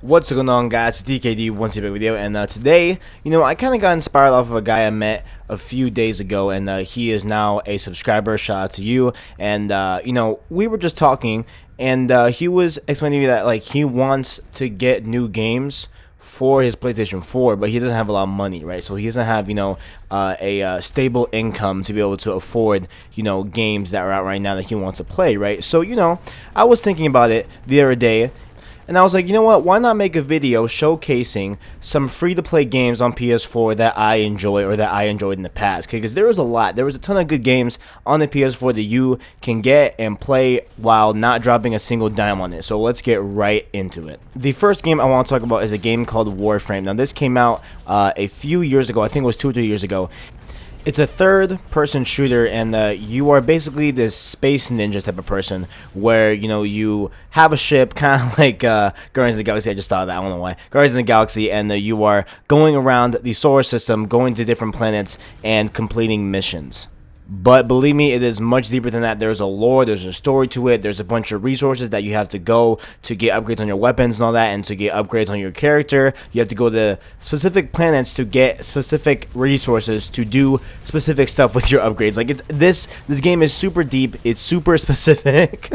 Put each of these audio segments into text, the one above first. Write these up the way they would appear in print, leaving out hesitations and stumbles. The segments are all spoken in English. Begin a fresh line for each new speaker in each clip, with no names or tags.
What's going on, guys? It's DKD once a big video, and today, I kind of got inspired off of a guy I met a few days ago, and he is now a subscriber. Shout out to you. And we were just talking, and he was explaining to me that he wants to get new games for his PlayStation 4, but he doesn't have a lot of money, right? So he doesn't have a stable income to be able to afford games that are out right now that he wants to play, right? So I was thinking about it the other day, and I was like, you know what, why not make a video showcasing some free-to-play games on PS4 that I enjoy or that I enjoyed in the past? Because there was a lot. There was a ton of good games on the PS4 that you can get and play while not dropping a single dime on it. So let's get right into it. The first game I want to talk about is a game called Warframe. Now, this came out a few years ago. I think it was 2 or 3 years ago. It's a third-person shooter, and you are basically this space ninja type of person where, you have a ship, kind of like Guardians of the Galaxy. I just thought of that. I don't know why. Guardians of the Galaxy, and you are going around the solar system, going to different planets, and completing missions. But believe me, it is much deeper than that. There's a lore, there's a story to it, there's a bunch of resources that you have to go to get upgrades on your weapons and all that, and to get upgrades on your character. You have to go to specific planets to get specific resources to do specific stuff with your upgrades. This game is super deep, it's super specific.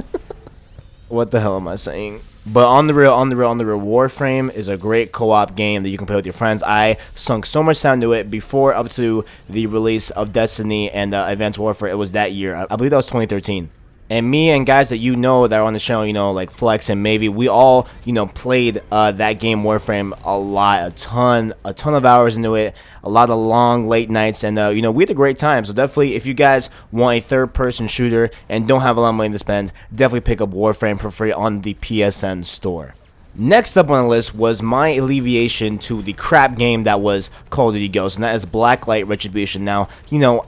What the hell am I saying? But on the real, Warframe is a great co-op game that you can play with your friends. I sunk so much time into it before up to the release of Destiny and Advanced Warfare. It was that year. I believe that was 2013. And me and guys that that are on the channel, like Flex and Maybe, we all, played that game Warframe a lot, a ton of hours into it, a lot of long, late nights, and, we had a great time. So definitely, if you guys want a third-person shooter and don't have a lot of money to spend, definitely pick up Warframe for free on the PSN Store. Next up on the list was my alleviation to the crap game that was Call of Duty Ghosts, and that is Blacklight Retribution. Now,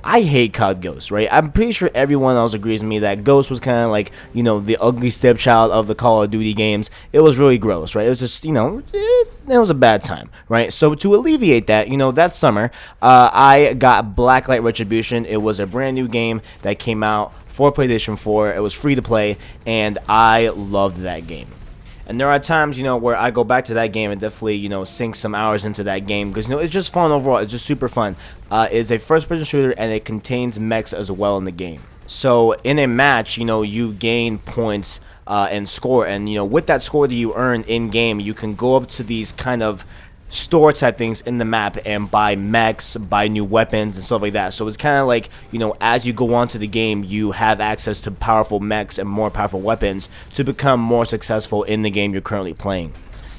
I hate COD Ghosts, right? I'm pretty sure everyone else agrees with me that Ghost was kind of like, the ugly stepchild of the Call of Duty games. It was really gross, right? It was just, it was a bad time, right? So to alleviate that, that summer, I got Blacklight Retribution. It was a brand new game that came out for PlayStation 4. It was free to play, and I loved that game. And there are times, where I go back to that game and definitely, sink some hours into that game because, it's just fun overall. It's just super fun. It's a first-person shooter, and it contains mechs as well in the game. So in a match, you gain points and score, and, with that score that you earn in-game, you can go up to these kind of store type things in the map and buy mechs, buy new weapons and stuff like that. So it's kind of like, as you go on to the game, you have access to powerful mechs and more powerful weapons to become more successful in the game you're currently playing.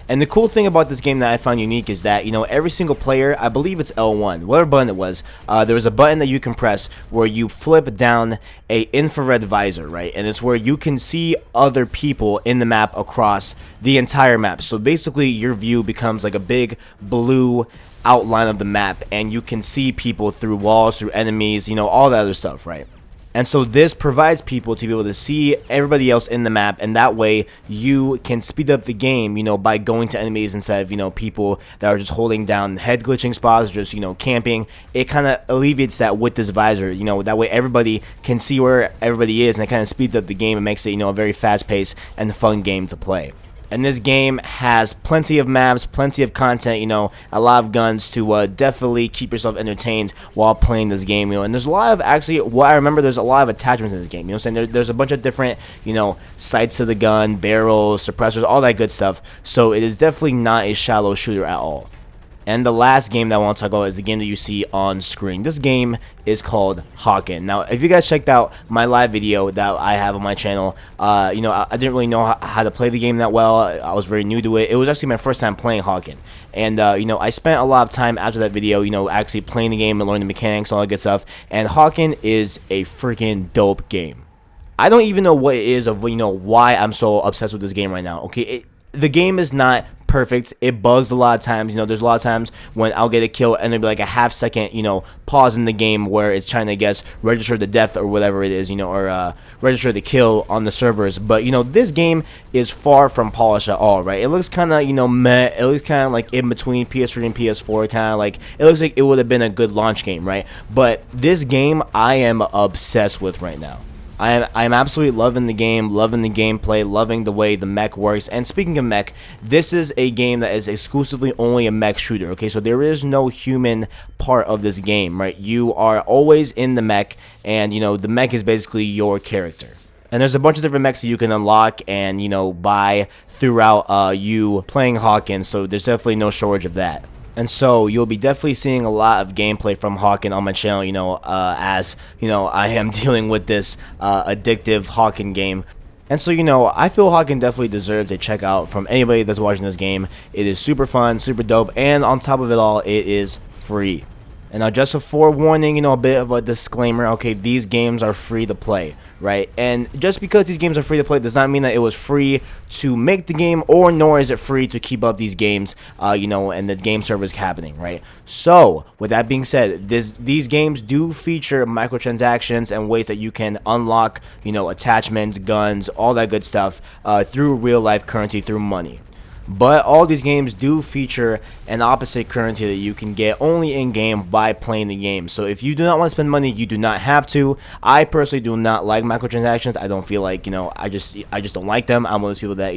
And the cool thing about this game that I found unique is that, every single player, I believe it's L1, whatever button it was, there was a button that you can press where you flip down a infrared visor, right? And it's where you can see other people in the map across the entire map. So basically, your view becomes like a big blue outline of the map, and you can see people through walls, through enemies, all that other stuff, right? And so this provides people to be able to see everybody else in the map, and that way you can speed up the game, by going to enemies instead of, people that are just holding down head glitching spots, or just, camping. It kind of alleviates that with this visor, that way everybody can see where everybody is, and it kind of speeds up the game and makes it, a very fast-paced and fun game to play. And this game has plenty of maps, plenty of content, a lot of guns to definitely keep yourself entertained while playing this game, and there's a lot of, actually, what I remember, there's a lot of attachments in this game, what I'm saying? There's a bunch of different, sights to the gun, barrels, suppressors, all that good stuff, so it is definitely not a shallow shooter at all. And the last game that I want to talk about is the game that you see on screen. This game is called Hawken. Now, if you guys checked out my live video that I have on my channel, I didn't really know how to play the game that well. I was very new to it. It was actually my first time playing Hawken. And, I spent a lot of time after that video, actually playing the game and learning the mechanics, all that good stuff. And Hawken is a freaking dope game. I don't even know what it is of, why I'm so obsessed with this game right now. Okay, the game is not perfect. It bugs a lot of times. There's a lot of times when I'll get a kill and there'll be like a half second, pause in the game where it's trying to register the death or whatever it is, or register the kill on the servers. But, this game is far from polished at all, right? It looks kind of, meh. It looks kind of like in between PS3 and PS4, kind of like, it looks like it would have been a good launch game, right? But this game I am obsessed with right now. I'm absolutely loving the game, loving the gameplay, loving the way the mech works. And speaking of mech, this is a game that is exclusively only a mech shooter. Okay, so there is no human part of this game, right? You are always in the mech, and the mech is basically your character. And there's a bunch of different mechs that you can unlock and buy throughout you playing Hawken. So there's definitely no shortage of that. And so you'll be definitely seeing a lot of gameplay from Hawken on my channel, as I am dealing with this addictive Hawken game. And so, I feel Hawken definitely deserves a check out from anybody that's watching this game. It is super fun, super dope, and on top of it all, it is free. And now, just a forewarning, a bit of a disclaimer. Okay, these games are free to play, right? And just because these games are free to play does not mean that it was free to make the game, or nor is it free to keep up these games, and the game server is happening, right? So, with that being said, these games do feature microtransactions and ways that you can unlock, attachments, guns, all that good stuff through real life currency, through money. But all these games do feature an opposite currency that you can get only in-game by playing the game. So if you do not want to spend money, you do not have to. I personally do not like microtransactions. I don't feel like, I just don't like them. I'm one of those people that,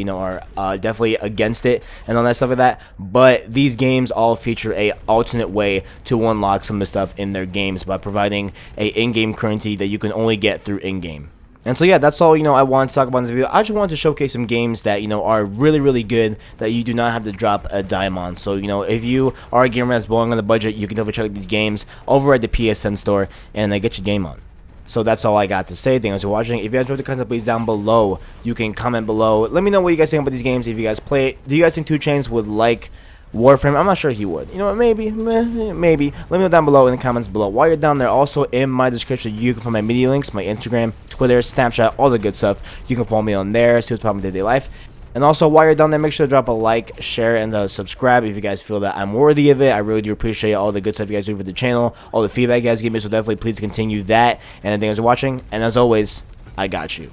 are definitely against it and all that stuff like that. But these games all feature a alternate way to unlock some of the stuff in their games by providing a in-game currency that you can only get through in-game. And so yeah, that's all I wanted to talk about in this video. I just wanted to showcase some games that are really, really good, that you do not have to drop a dime on. So if you are a gamer that's blowing on the budget, you can definitely check out these games over at the PSN Store and get your game on. So that's all I got to say. Thanks for watching. If you guys enjoyed the content, please down below. You can comment below. Let me know what you guys think about these games. If you guys play it, do you guys think 2 Chainz would like Warframe? I'm not sure he would. Maybe. Maybe. Let me know down below in the comments below. While you're down there, also in my description, you can find my media links, my Instagram, Twitter, Snapchat, all the good stuff. You can follow me on there, see what's popping in day-to-day life. And also, while you're down there, make sure to drop a like, share, and subscribe if you guys feel that I'm worthy of it. I really do appreciate all the good stuff you guys do for the channel, all the feedback you guys give me, so definitely please continue that. And thanks for watching, and as always, I got you.